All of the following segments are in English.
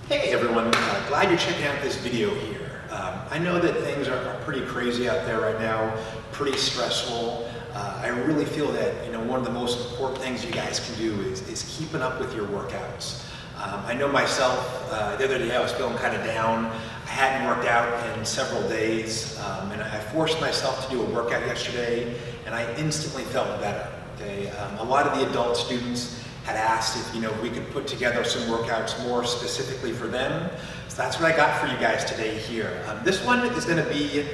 Hey everyone, glad you're checking out this video here. I know that things are pretty crazy out there right now, pretty stressful. I really feel that one of the most important things you guys can do is keeping up with your workouts. I know myself, the other day I was feeling kind of down. I hadn't worked out in several days, and I forced myself to do a workout yesterday, and I instantly felt better. Okay, a lot of the adult students had asked if we could put together some workouts more specifically for them. So that's what I got for you guys today here. This one is going to be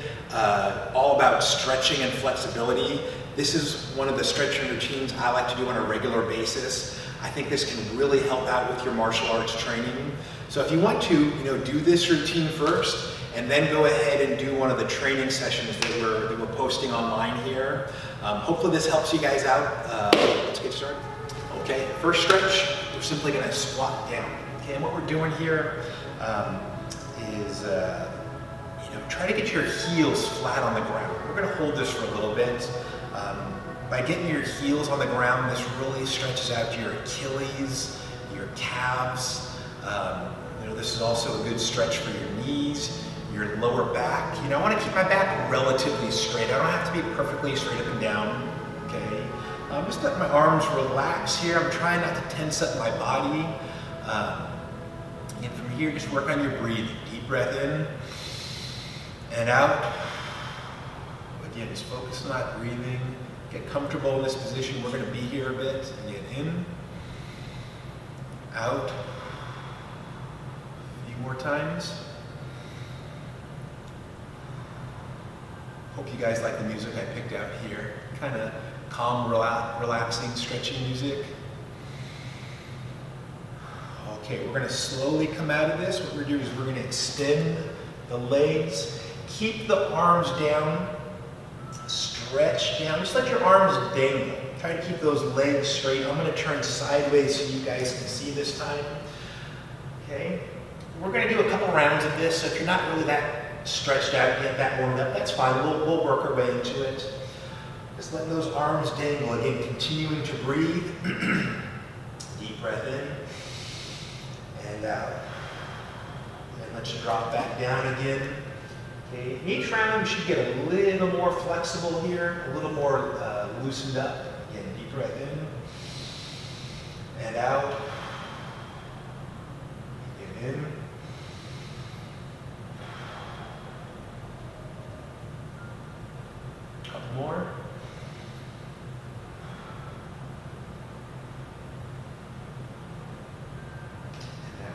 all about stretching and flexibility. This is one of the stretching routines I like to do on a regular basis. I think this can really help out with your martial arts training. So if you want to do this routine first and then go ahead and do one of the training sessions that we're posting online here. Hopefully this helps you guys out. Let's get started. Okay, first stretch, we're simply going to squat down. Okay, and what we're doing here is try to get your heels flat on the ground. We're going to hold this for a little bit. By getting your heels on the ground, this really stretches out your Achilles, your calves. This is also a good stretch for your knees, your lower back. I want to keep my back relatively straight. I don't have to be perfectly straight up and down. Okay. Just let my arms relax here. I'm trying not to tense up my body. And from here, just work on your breathing. Deep breath in and out. Again, just focus on that breathing. Get comfortable in this position. We're going to be here a bit. Again, in, out. A few more times. Hope you guys like the music I picked out here. Kind of calm, relaxing, stretching music. Okay, we're going to slowly come out of this. What we're doing is we're going to extend the legs. Keep the arms down. Stretch down. Just let your arms dangle. Try to keep those legs straight. I'm going to turn sideways so you guys can see this time. Okay. We're going to do a couple rounds of this. So if you're not really that stretched out yet, that warmed up, that's fine. We'll work our way into it. Just letting those arms dangle. Again, continuing to breathe. Deep breath in and out. And let you drop back down again. Okay. Each round you should get a little more flexible here, a little more loosened up. Again, deep breath in and out. Again, in. Couple more.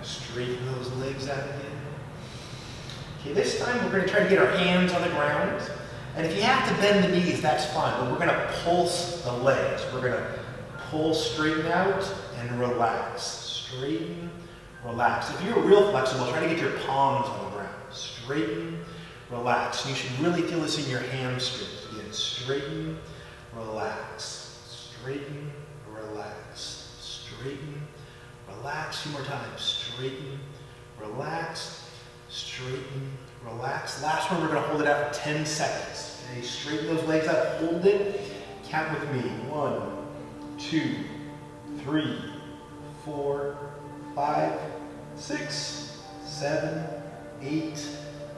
Straighten those legs out again. Okay, this time we're going to try to get our hands on the ground. And if you have to bend the knees, that's fine. But we're going to pulse the legs. We're going to pull, straighten out, and relax. Straighten, relax. If you're real flexible, try to get your palms on the ground. Straighten, relax. And you should really feel this in your hamstrings. Again, straighten, relax. Straighten, relax. Straighten, relax. Two more times. Straighten, relax, straighten, relax. Last one, we're going to hold it out for 10 seconds. Okay, straighten those legs out, hold it. Count with me. 1, 2, 3, 4, 5, 6, 7, 8,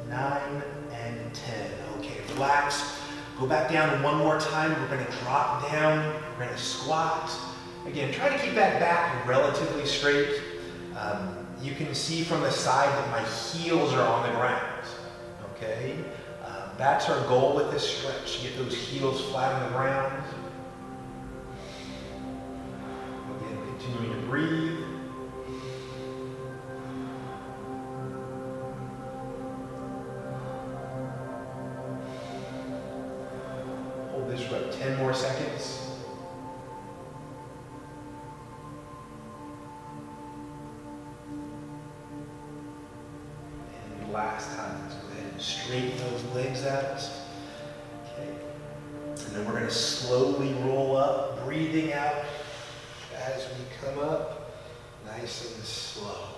9, and 10. Okay, relax. Go back down one more time. We're going to drop down. We're going to squat. Again, try to keep that back relatively straight. You can see from the side that my heels are on the ground. Okay? That's our goal with this stretch. Get those heels flat on the ground. Again, continuing to breathe. Hold this for 10 more seconds. Last time, let's go ahead and straighten those legs out. Okay. And then we're going to slowly roll up, breathing out as we come up, nice and slow.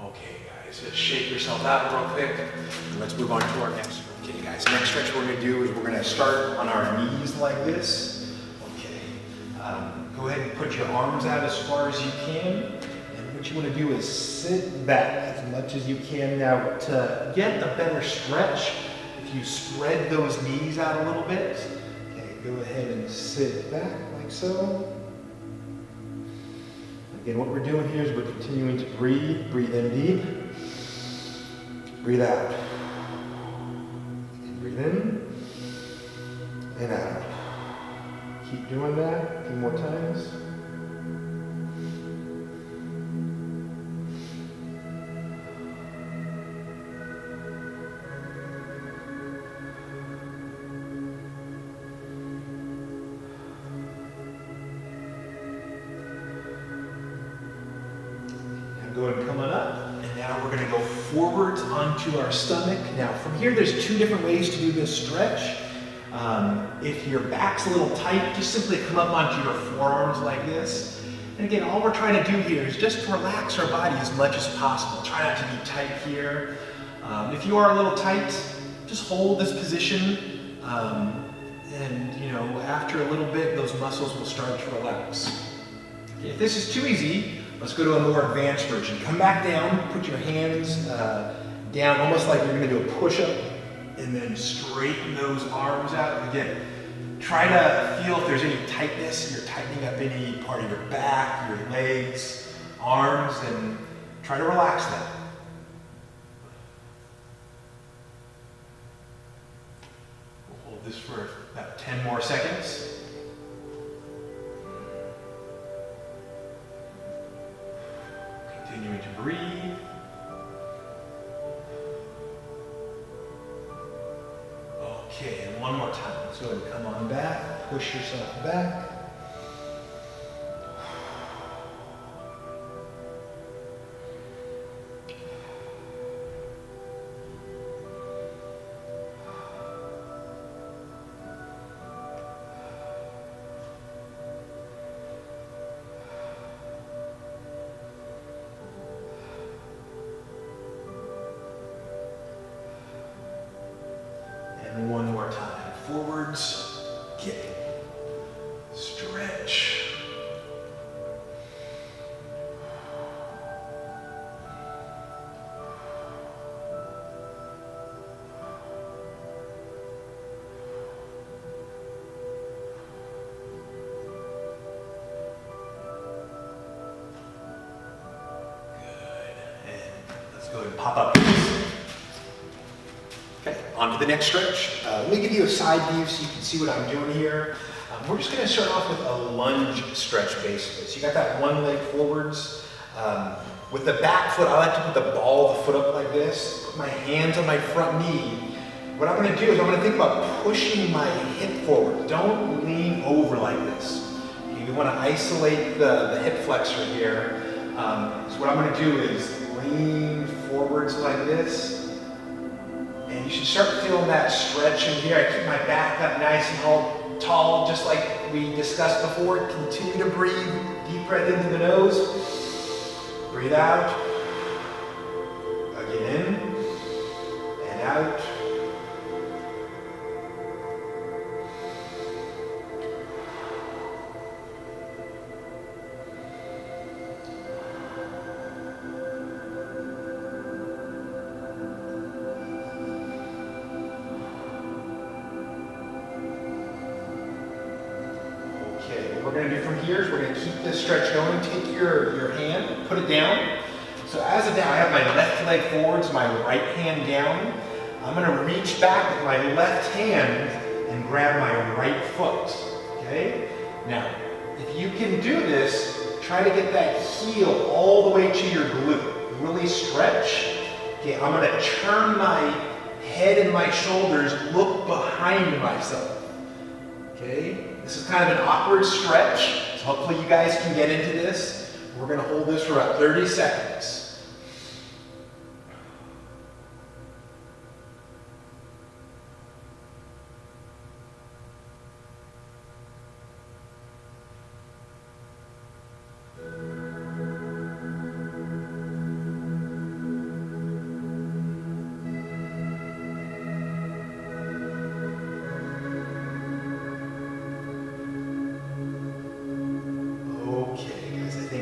Okay, guys, just shake yourself out real quick. And let's move on to our next. Okay, guys, next stretch we're going to do is we're going to start on our knees like this. Okay. Go ahead and put your arms out as far as you can. And what you want to do is sit back as much as you can. Now, to get a better stretch, if you spread those knees out a little bit, okay, go ahead and sit back like so. Again, what we're doing here is we're continuing to breathe. Breathe in deep. Breathe out. And breathe in and out. Keep doing that a few more times. Go ahead and come on up, and now we're going to go forwards onto our stomach. Now from here, there's two different ways to do this stretch. If your back's a little tight, just simply come up onto your forearms like this. And again, all we're trying to do here is just relax our body as much as possible. Try not to be tight here. If you are a little tight, just hold this position, and you know, after a little bit, those muscles will start to relax. If this is too easy, let's go to a more advanced version. Come back down, put your hands down, almost like you're going to do a push-up, and then straighten those arms out. Again, try to feel if there's any tightness. You're tightening up any part of your back, your legs, arms, and try to relax that. We'll hold this for about 10 more seconds. Continuing to breathe. Okay, and one more time. Let's go ahead and come on back. Push yourself back. And one more time. Forwards, kick, stretch. Good. And let's go ahead and pop up. Okay, on to the next stretch. Let me give you a side view so you can see what I'm doing here. We're just going to start off with a lunge stretch basically. So you got that one leg forwards. With the back foot, I like to put the ball of the foot up like this. Put my hands on my front knee. What I'm going to do is I'm going to think about pushing my hip forward. Don't lean over like this. Okay, we want to isolate the hip flexor here. So what I'm going to do is lean forwards like this. And you should start feeling that stretch in here. I keep my back up nice and tall, just like we discussed before. Continue to breathe. Deep breath into the nose. Breathe out. Again in and out. What we're going to do from here is we're going to keep this stretch going. Take your hand, put it down. So as of now, I have my left leg forwards, my right hand down. I'm going to reach back with my left hand and grab my right foot. Okay? Now, if you can do this, try to get that heel all the way to your glute. Really stretch. Okay, I'm going to turn my head and my shoulders, look behind myself. Okay? This is kind of an awkward stretch, so hopefully you guys can get into this. We're going to hold this for about 30 seconds.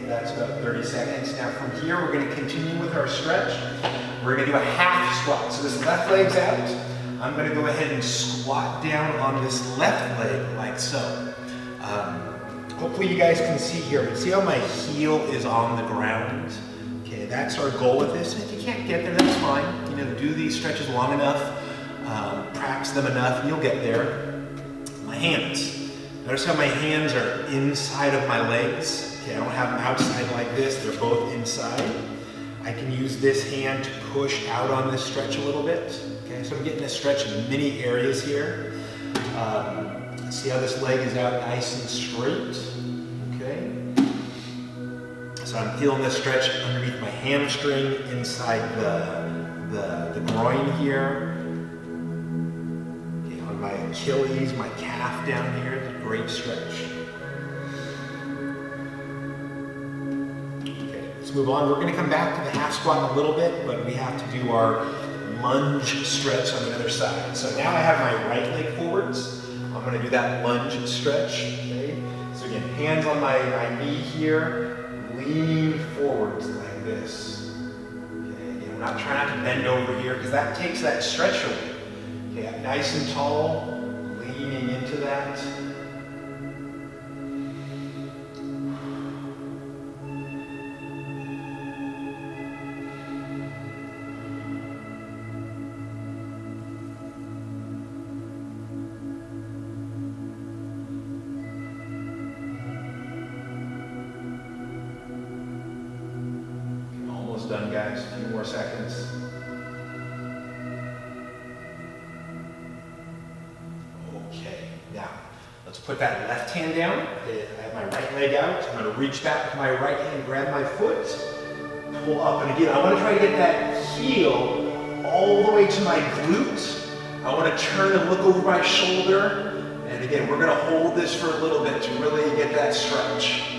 That's about 30 seconds. Now from here, we're gonna continue with our stretch. We're gonna do a half squat. So this left leg's out. I'm gonna go ahead and squat down on this left leg like so. Hopefully you guys can see here. See how my heel is on the ground? Okay, that's our goal with this. And if you can't get there, that's fine. You know, do these stretches long enough, practice them enough, and you'll get there. My hands. Notice how my hands are inside of my legs. Okay, I don't have them outside like this. They're both inside. I can use this hand to push out on this stretch a little bit. Okay, so I'm getting a stretch in many areas here. See how this leg is out nice and straight? Okay. So I'm feeling this stretch underneath my hamstring, inside the groin here. Okay, on my Achilles, my calf down here, it's a great stretch. Okay, let's move on. We're gonna come back to the half squat in a little bit, but we have to do our lunge stretch on the other side. So now I have my right leg forwards. I'm gonna do that lunge stretch, okay? So again, hands on my knee here, lean forwards like this. Okay, again, we're not trying not to bend over here because that takes that stretch away. Okay, nice and tall, leaning into that. Done, guys. A few more seconds. Okay, now let's put that left hand down. I have my right leg out. I'm going to reach back with my right hand, grab my foot, pull up, and again, I want to try to get that heel all the way to my glute. I want to turn and look over my shoulder, and again, we're going to hold this for a little bit to really get that stretch.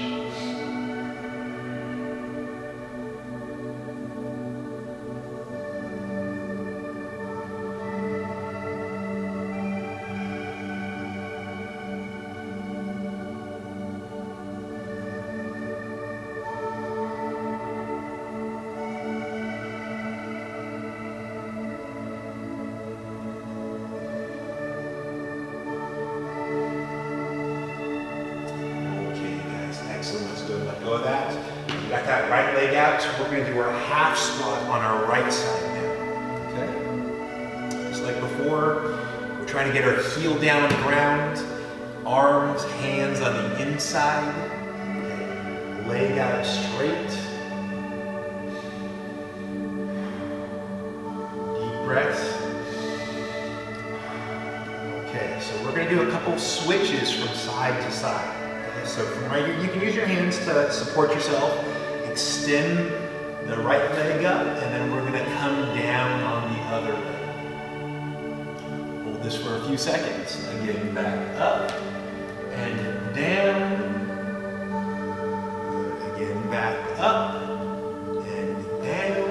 Let go of that. We got that right leg out. So we're going to do our half squat on our right side now. Okay? Just like before, we're trying to get our heel down on the ground, arms, hands on the inside. Okay. Leg out straight. Deep breath. Okay, so we're going to do a couple switches from side to side. So from right here, you can use your hands to support yourself, extend the right leg up, and then we're going to come down on the other leg. Hold this for a few seconds. Again, back up and down. Again, back up and down.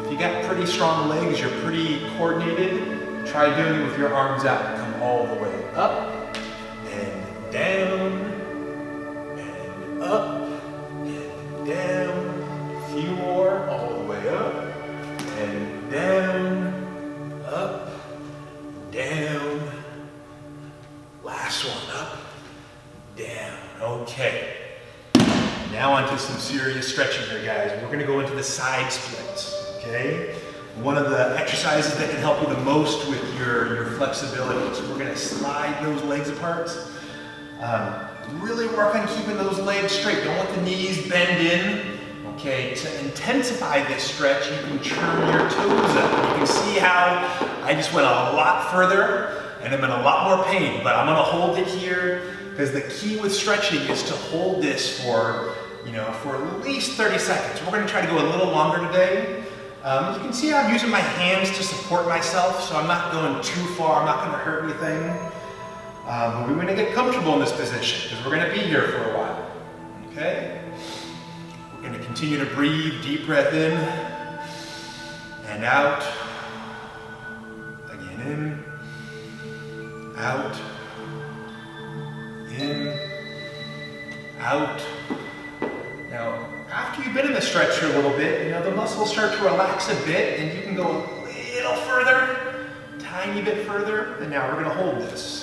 If you got pretty strong legs, you're pretty coordinated, try doing it with your arms out. Come all the way up. Down and up and down. A few more, all the way up and down, up, down. Last one, up, down. Okay. Now onto some serious stretching here, guys. We're going to go into the side splits. Okay. One of the exercises that can help you the most with your flexibility. So we're going to slide those legs apart. Really work on keeping those legs straight. Don't let the knees bend in. Okay, to intensify this stretch, you can turn your toes up. You can see how I just went a lot further and I'm in a lot more pain, but I'm gonna hold it here because the key with stretching is to hold this for, for at least 30 seconds. We're gonna try to go a little longer today. You can see how I'm using my hands to support myself, so I'm not going too far. I'm not gonna hurt anything. But we're going to get comfortable in this position because we're going to be here for a while. Okay? We're going to continue to breathe, deep breath in and out. Again, in, out, in, out. Now, after you've been in the stretch for a little bit, the muscles start to relax a bit and you can go a little further, tiny bit further, and now we're gonna hold this.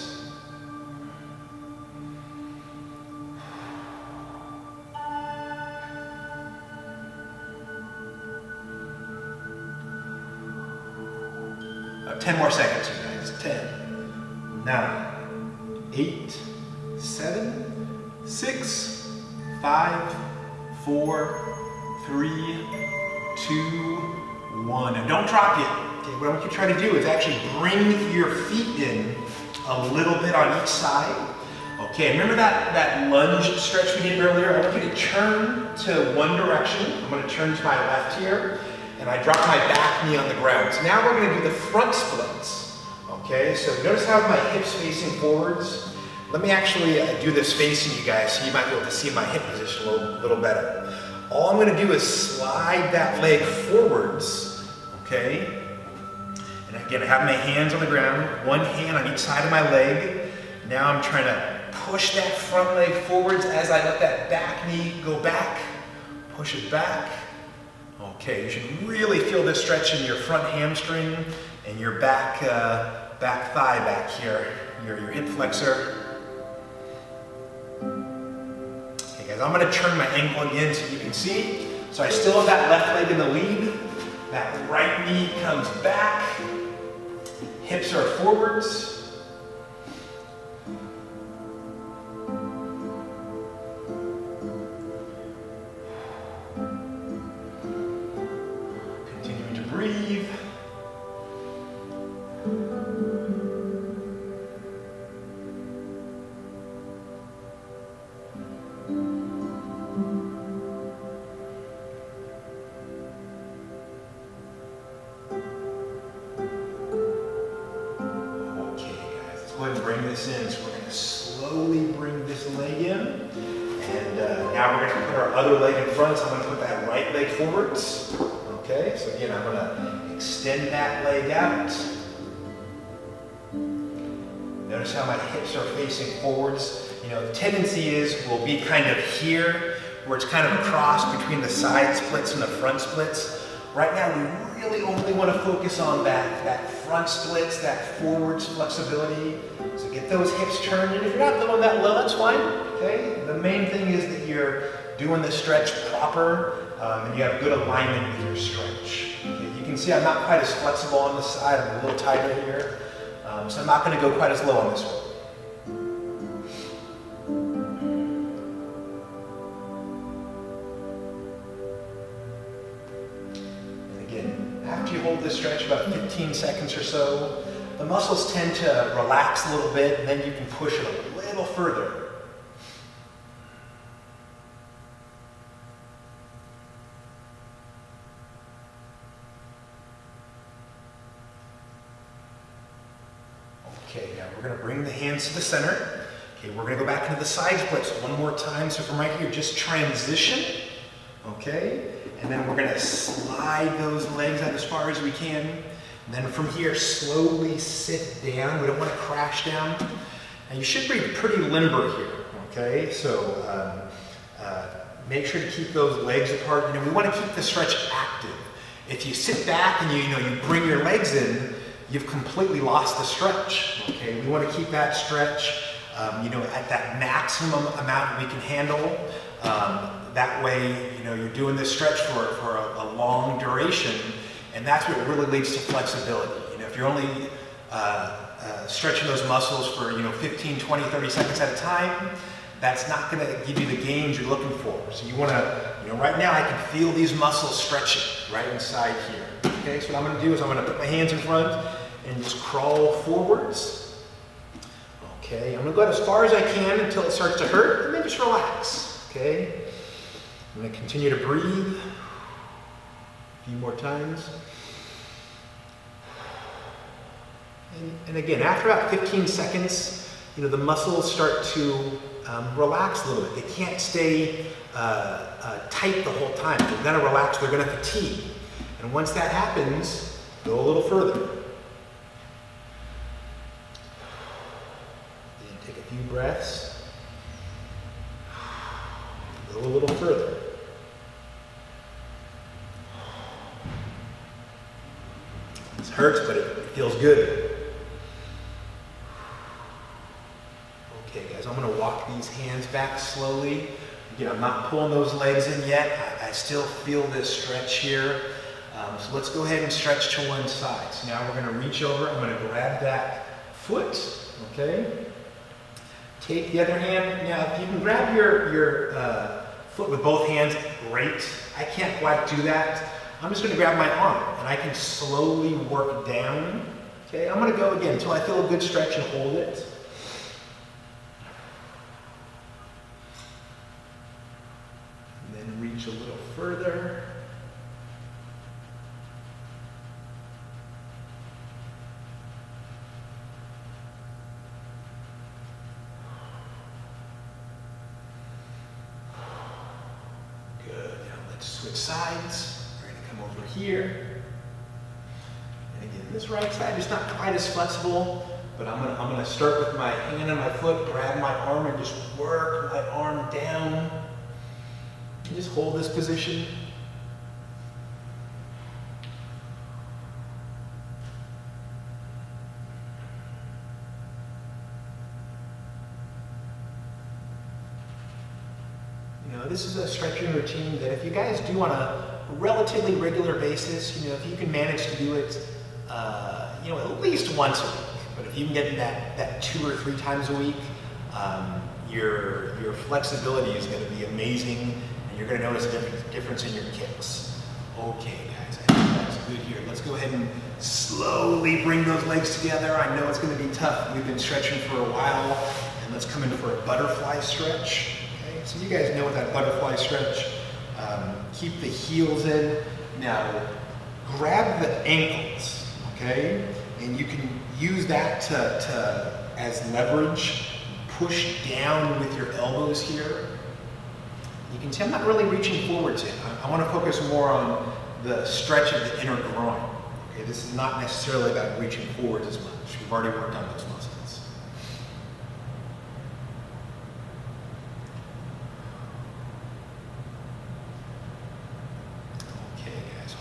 10 more seconds, you guys. 10, 9, 8, 7, 6, 5, 4, 3, 2, 1. And don't drop yet. Okay, what I want you to try to do is actually bring your feet in a little bit on each side. Okay, remember that lunge stretch we did earlier? I want you to turn to one direction. I'm going to turn to my left here. And I drop my back knee on the ground. So now we're going to do the front splits. Okay, so notice how my hips facing forwards. Let me actually do this facing you guys so you might be able to see my hip position a little better. All I'm going to do is slide that leg forwards. Okay, and again, I have my hands on the ground, one hand on each side of my leg. Now I'm trying to push that front leg forwards as I let that back knee go back. Push it back. Okay, you should really feel this stretch in your front hamstring and your back thigh back here, your hip flexor. Okay guys, I'm going to turn my ankle again so you can see. So I still have that left leg in the lead. That right knee comes back. Hips are forwards. Breathe. Okay, guys, let's go ahead and bring this in. So we're going to slowly bring this leg in. And now we're going to put our other leg in front. So I'm going to put that right leg forwards. Okay, so again, I'm going to extend that leg out. Notice how my hips are facing forwards. The tendency is we'll be kind of here, where it's kind of a cross between the side splits and the front splits. Right now, we really only want to focus on that front splits, that forwards flexibility. So get those hips turned. And if you're not going that low, that's fine. Okay, the main thing is that you're doing the stretch proper. And you have good alignment with your stretch. Okay, you can see I'm not quite as flexible on this side, I'm a little tighter here. So I'm not going to go quite as low on this one. And again, after you hold this stretch about 15 seconds or so, the muscles tend to relax a little bit and then you can push it a little further. Okay, now we're going to bring the hands to the center. Okay, we're going to go back into the side splits one more time. So from right here, just transition. Okay, and then we're going to slide those legs out as far as we can. And then from here, slowly sit down. We don't want to crash down. And you should be pretty limber here. Okay, so make sure to keep those legs apart. We want to keep the stretch active. If you sit back and you bring your legs in, you've completely lost the stretch. Okay, we want to keep that stretch, at that maximum amount we can handle. That way, you're doing this stretch for a long duration, and that's what really leads to flexibility. If you're only stretching those muscles for 15, 20, 30 seconds at a time, that's not going to give you the gains you're looking for. So you want to, right now I can feel these muscles stretching right inside here. Okay, so what I'm going to do is I'm going to put my hands in front and just crawl forwards. Okay, I'm going to go out as far as I can until it starts to hurt, and then just relax. Okay, I'm going to continue to breathe a few more times. And again, after about 15 seconds, the muscles start to relax a little bit. They can't stay tight the whole time. They're going to relax, they're going to fatigue. And once that happens, go a little further. Then take a few breaths. Go a little further. This hurts, but it feels good. Okay guys, I'm gonna walk these hands back slowly. Again, I'm not pulling those legs in yet. I still feel this stretch here. So let's go ahead and stretch to one side. So now we're gonna reach over, I'm gonna grab that foot, okay? Take the other hand. Now, if you can grab your foot with both hands, great. I can't quite do that. I'm just gonna grab my arm and I can slowly work down. Okay, I'm gonna go again until I feel a good stretch and hold it. And then reach a little further. Switch sides. We're going to come over here. And again, this right side is not quite as flexible, but I'm gonna start with my hand on my foot, grab my arm, and just work my arm down. And just hold this position. This is a stretching routine that if you guys do on a relatively regular basis, if you can manage to do it, at least once a week. But if you can get that 2 or 3 times a week, your flexibility is going to be amazing, and you're going to notice a difference in your kicks. Okay, guys, I think that's good here. Let's go ahead and slowly bring those legs together. I know it's going to be tough. We've been stretching for a while, and let's come in for a butterfly stretch. So you guys know what that butterfly stretch. Keep the heels in. Now, grab the ankles, okay? And you can use that to as leverage. Push down with your elbows here. You can see I'm not really reaching forwards yet. I want to focus more on the stretch of the inner groin. Okay, this is not necessarily about reaching forwards as much. We've already worked on those muscles.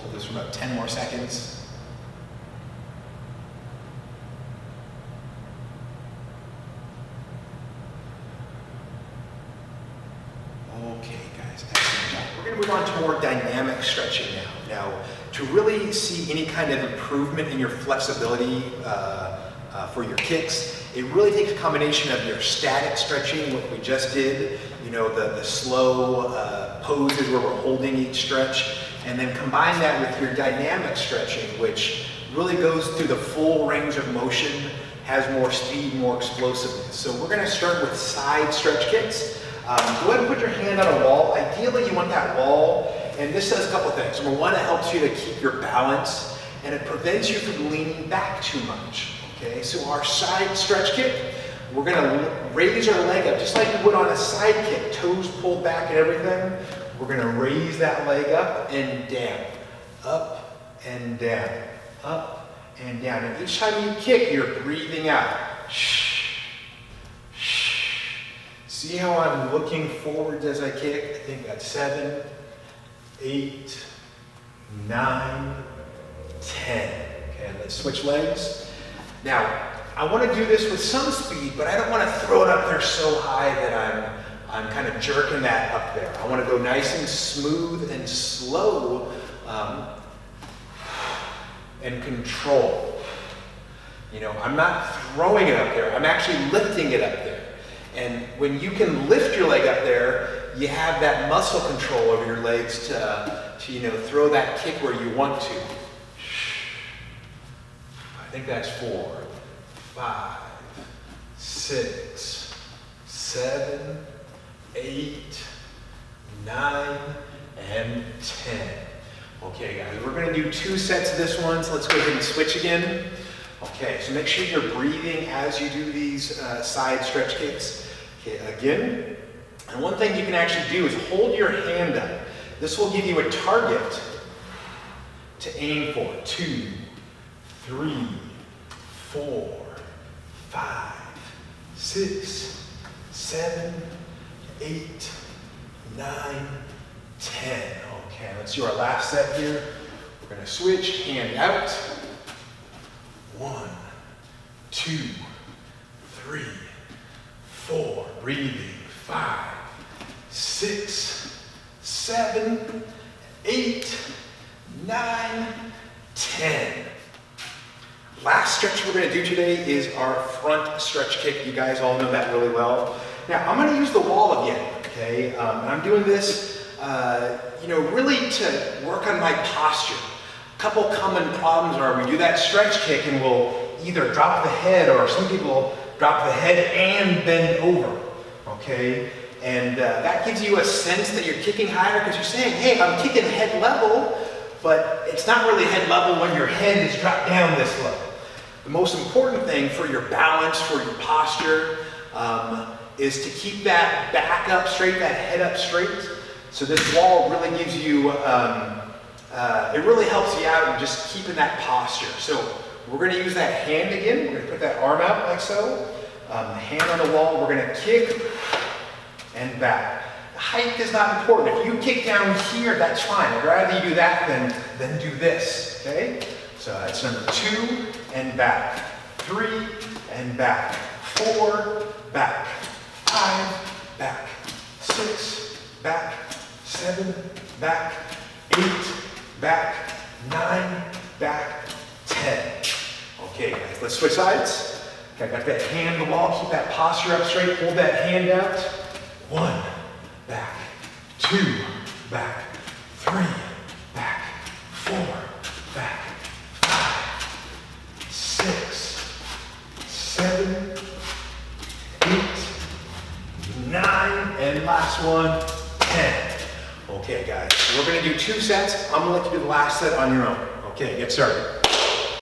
Hold this for about 10 more seconds. Okay, guys, excellent job. We're going to move on to more dynamic stretching now. Now, to really see any kind of improvement in your flexibility for your kicks, it really takes a combination of your static stretching, what we just did, the slow poses where we're holding each stretch, and then combine that with your dynamic stretching, which really goes through the full range of motion, has more speed, more explosiveness. So we're gonna start with side stretch kicks. Go ahead and put your hand on a wall. Ideally, you want that wall, and this does a couple things. Number one, it helps you to keep your balance, and it prevents you from leaning back too much, okay? So our side stretch kick, we're gonna raise our leg up, just like you would on a side kick, toes pulled back and everything. We're gonna raise that leg up and down, up and down, up and down. And each time you kick, you're breathing out. See how I'm looking forward as I kick? I think that's 7, 8, 9, 10. Okay, let's switch legs. Now, I want to do this with some speed, but I don't want to throw it up there so high that I'm kind of jerking that up there. I want to go nice and smooth and slow and control. I'm not throwing it up there. I'm actually lifting it up there. And when you can lift your leg up there, you have that muscle control over your legs to throw that kick where you want to. I think that's 4, 5, 6, 7, 8, 9, and 10. Okay, guys, we're going to do 2 sets of this one, so let's go ahead and switch again. Okay, so make sure you're breathing as you do these side stretch kicks. Okay, again. And one thing you can actually do is hold your hand up. This will give you a target to aim for. 2, 3, 4, 5, 6, 7, 8, 9, 10. Okay, let's do our last set here. We're going to switch, hand out. 1, 2, 3, 4, breathing, 5, 6, 7, 8, 9, 10. Last stretch we're going to do today is our front stretch kick. You guys all know that really well. Now I'm going to use the wall again, okay? And I'm doing this, really to work on my posture. A couple common problems are we do that stretch kick and we'll either drop the head, or some people drop the head and bend over, okay? And that gives you a sense that you're kicking higher because you're saying, hey, I'm kicking head level, but it's not really head level when your head is dropped down this low. The most important thing for your balance, for your posture, is to keep that back up straight, that head up straight. So this wall really gives you, it really helps you out in just keeping that posture. So we're going to use that hand again. We're going to put that arm out like so. Hand on the wall. We're going to kick and back. The height is not important. If you kick down here, that's fine. I'd rather you do that than do this, okay? So that's number 2 and back. 3 and back. 4, back. 5, back. 6, back. 7, back. 8, back. 9, back. 10. Okay, guys, let's switch sides. Okay, I got that hand on the wall. Keep that posture up straight. Hold that hand out. 1, back. 2, back. 3, back. 4, back. 5, 6, 7, 8, 9, and last one, 10. Okay, guys, so we're going to do 2 sets. I'm going to let you do the last set on your own. Okay, get started.